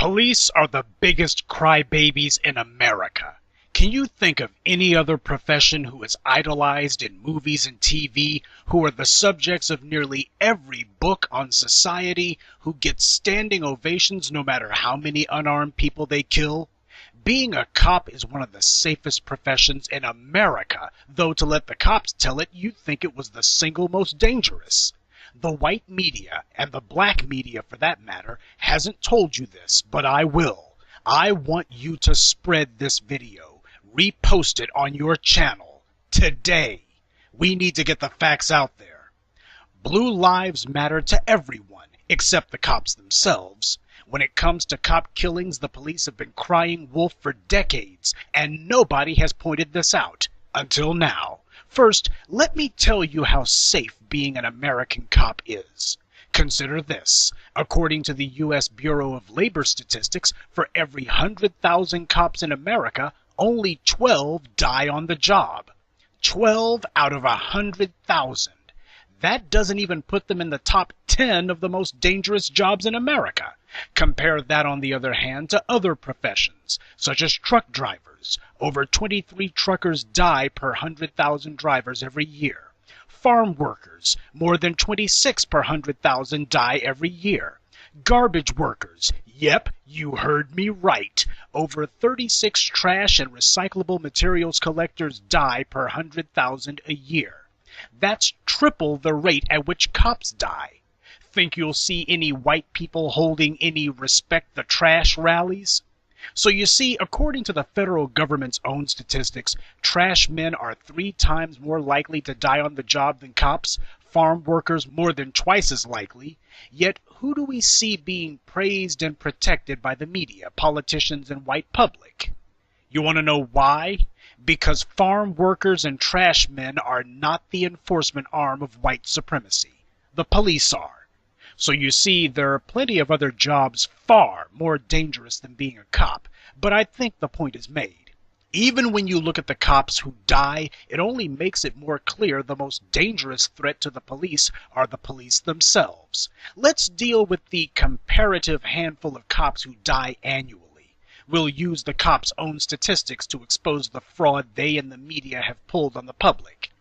Police are the biggest crybabies in America. Can you think of any other profession who is idolized in movies and TV, who are the subjects of nearly every book on society, who get standing ovations no matter how many unarmed people they kill? Being a cop is one of the safest professions in America, though to let the cops tell it, you'd think it was the single most dangerous. The white media, and the black media for that matter, hasn't told you this, but I will. I want you to spread this video. Repost it on your channel. Today. We need to get the facts out there. Blue lives matter to everyone, except the cops themselves. When it comes to cop killings, the police have been crying wolf for decades, and nobody has pointed this out. Until now. First, let me tell you how safe being an American cop is. Consider this. According to the U.S. Bureau of Labor Statistics, for every 100,000 cops in America, only 12 die on the job. 12 out of 100,000. That doesn't even put them in the top 10 of the most dangerous jobs in America. Compare that, on the other hand, to other professions, such as truck drivers. Over 23 truckers die per 100,000 drivers every year. Farm workers, more than 26 per 100,000 die every year. Garbage workers, yep, you heard me right. Over 36 trash and recyclable materials collectors die per 100,000 a year. That's triple the rate at which cops die. Think you'll see any white people holding any Respect the Trash rallies? So you see, according to the federal government's own statistics, trash men are 3 times more likely to die on the job than cops, farm workers more than twice as likely. Yet who do we see being praised and protected by the media, politicians, and white public? You want to know why? Because farm workers and trash men are not the enforcement arm of white supremacy. The police are. So you see, there are plenty of other jobs far more dangerous than being a cop, but I think the point is made. Even when you look at the cops who die, it only makes it more clear the most dangerous threat to the police are the police themselves. Let's deal with the comparative handful of cops who die annually. We'll use the cops' own statistics to expose the fraud they and the media have pulled on the public.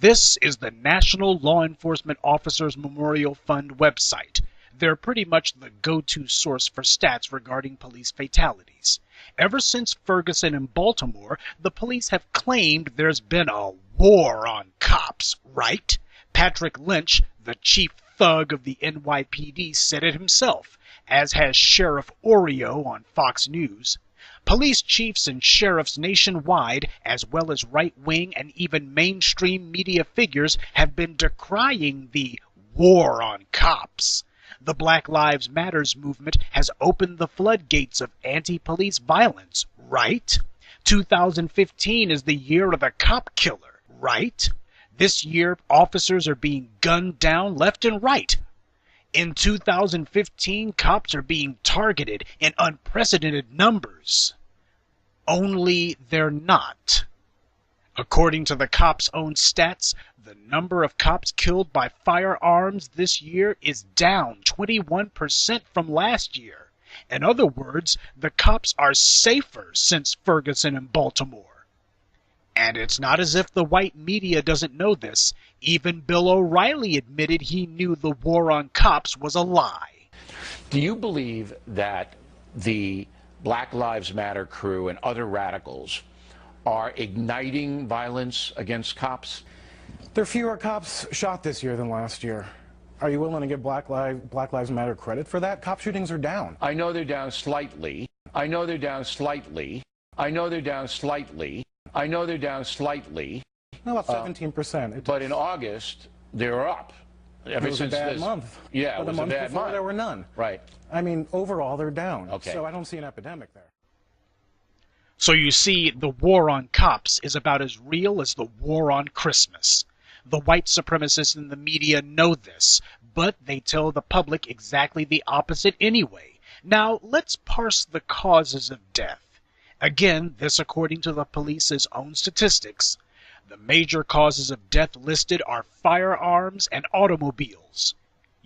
This is the National Law Enforcement Officers Memorial Fund website. They're pretty much the go-to source for stats regarding police fatalities. Ever since Ferguson and Baltimore, the police have claimed there's been a war on cops, right? Patrick Lynch, the chief thug of the NYPD, said it himself, as has Sheriff Oreo on Fox News. Police chiefs and sheriffs nationwide, as well as right-wing and even mainstream media figures, have been decrying the war on cops. The Black Lives Matter movement has opened the floodgates of anti-police violence, right? 2015 is the year of the cop killer, right? This year, officers are being gunned down left and right. In 2015, cops are being targeted in unprecedented numbers. Only they're not. According to the cops' own stats, the number of cops killed by firearms this year is down 21% from last year. In other words, the cops are safer since Ferguson and Baltimore. And it's not as if the white media doesn't know this. Even Bill O'Reilly admitted he knew the war on cops was a lie. Do you believe that the Black Lives Matter crew and other radicals are igniting violence against cops? There are fewer cops shot this year than last year. Are you willing to give Black Lives Matter credit for that? Cop shootings are down. I know they're down slightly. I know they're down slightly. I know they're down slightly. I know they're down slightly. No, about 17%. But in August, they're up. It was a bad month. Yeah, it was a bad before month. There were none. Right. I mean, overall, they're down. Okay. So I don't see an epidemic there. So you see, the war on cops is about as real as the war on Christmas. The white supremacists in the media know this, but they tell the public exactly the opposite anyway. Now, let's parse the causes of death. Again, this according to the police's own statistics. The major causes of death listed are firearms and automobiles.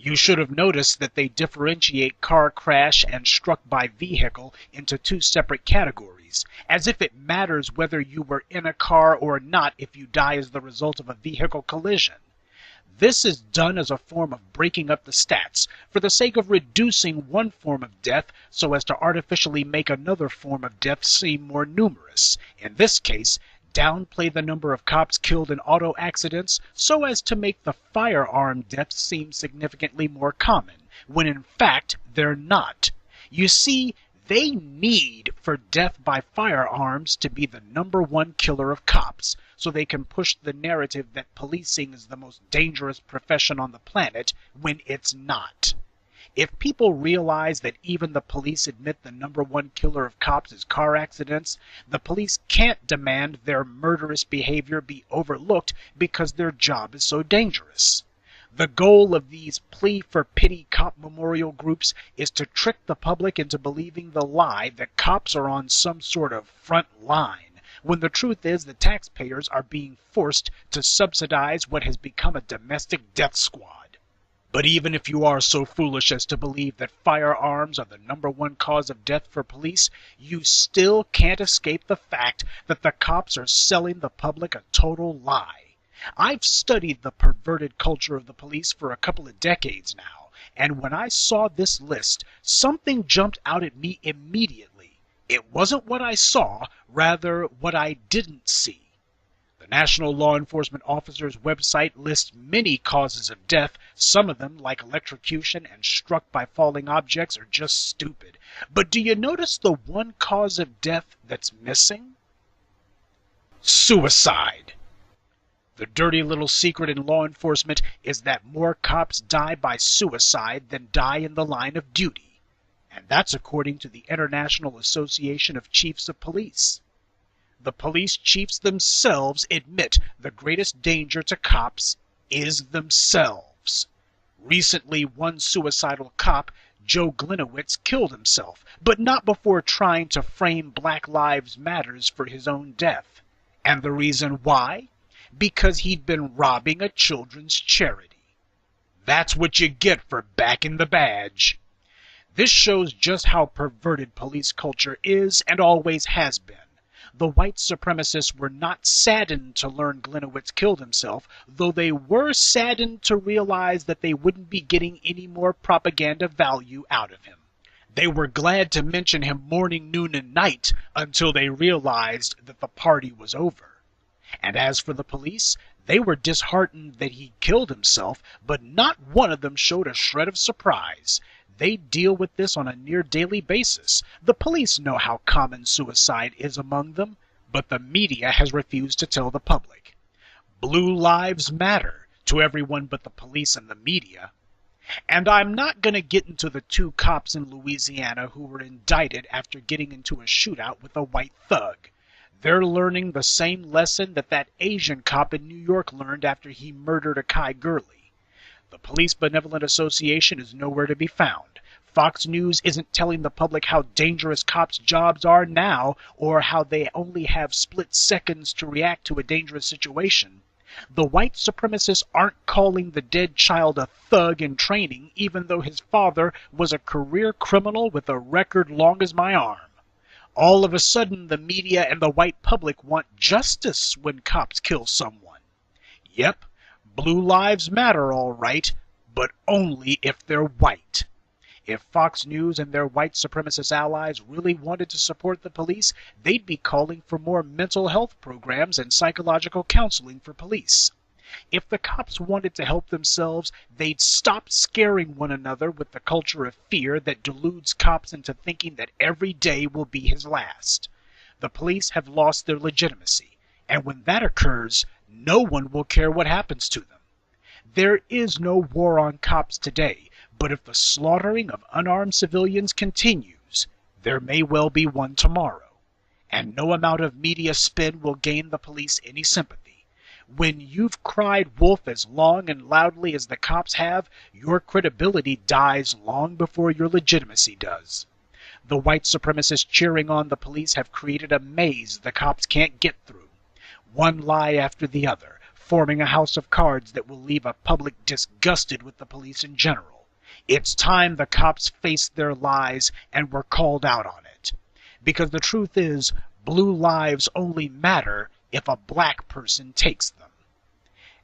You should have noticed that they differentiate car crash and struck by vehicle into two separate categories, as if it matters whether you were in a car or not if you die as the result of a vehicle collision. This is done as a form of breaking up the stats, for the sake of reducing one form of death so as to artificially make another form of death seem more numerous. In this case, downplay the number of cops killed in auto accidents so as to make the firearm deaths seem significantly more common, when in fact they're not. You see, they need for death by firearms to be the #1 killer of cops, so they can push the narrative that policing is the most dangerous profession on the planet when it's not. If people realize that even the police admit the #1 killer of cops is car accidents, the police can't demand their murderous behavior be overlooked because their job is so dangerous. The goal of these plea for pity cop memorial groups is to trick the public into believing the lie that cops are on some sort of front line, when the truth is the taxpayers are being forced to subsidize what has become a domestic death squad. But even if you are so foolish as to believe that firearms are the #1 cause of death for police, you still can't escape the fact that the cops are selling the public a total lie. I've studied the perverted culture of the police for a couple of decades now, and when I saw this list, something jumped out at me immediately. It wasn't what I saw, rather what I didn't see. The National Law Enforcement Officer's website lists many causes of death. Some of them, like electrocution and struck by falling objects, are just stupid. But do you notice the one cause of death that's missing? Suicide. The dirty little secret in law enforcement is that more cops die by suicide than die in the line of duty. And that's according to the International Association of Chiefs of Police. The police chiefs themselves admit the greatest danger to cops is themselves. Recently, one suicidal cop, Joe Glinowitz, killed himself, but not before trying to frame Black Lives Matters for his own death. And the reason why? Because he'd been robbing a children's charity. That's what you get for backing the badge. This shows just how perverted police culture is and always has been. The white supremacists were not saddened to learn Glinowitz killed himself, though they were saddened to realize that they wouldn't be getting any more propaganda value out of him. They were glad to mention him morning, noon, and night until they realized that the party was over. And as for the police, they were disheartened that he killed himself, but not one of them showed a shred of surprise. They deal with this on a near daily basis. The police know how common suicide is among them, but the media has refused to tell the public. Blue lives matter to everyone but the police and the media. And I'm not going to get into the 2 cops in Louisiana who were indicted after getting into a shootout with a white thug. They're learning the same lesson that Asian cop in New York learned after he murdered Akai Gurley. The Police Benevolent Association is nowhere to be found. Fox News isn't telling the public how dangerous cops' jobs are now, or how they only have split seconds to react to a dangerous situation. The white supremacists aren't calling the dead child a thug in training, even though his father was a career criminal with a record long as my arm. All of a sudden, the media and the white public want justice when cops kill someone. Yep, blue lives matter all right, but only if they're white. If Fox News and their white supremacist allies really wanted to support the police, they'd be calling for more mental health programs and psychological counseling for police. If the cops wanted to help themselves, they'd stop scaring one another with the culture of fear that deludes cops into thinking that every day will be his last. The police have lost their legitimacy, and when that occurs, no one will care what happens to them. There is no war on cops today, but if the slaughtering of unarmed civilians continues, there may well be one tomorrow. And no amount of media spin will gain the police any sympathy. When you've cried wolf as long and loudly as the cops have, your credibility dies long before your legitimacy does. The white supremacists cheering on the police have created a maze the cops can't get through. One lie after the other, forming a house of cards that will leave a public disgusted with the police in general. It's time the cops faced their lies and were called out on it. Because the truth is, blue lives only matter if a black person takes them.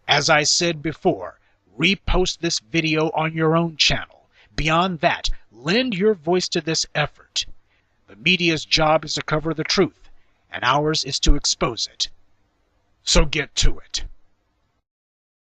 As I said before, repost this video on your own channel. Beyond that, lend your voice to this effort. The media's job is to cover the truth, and ours is to expose it. So get to it.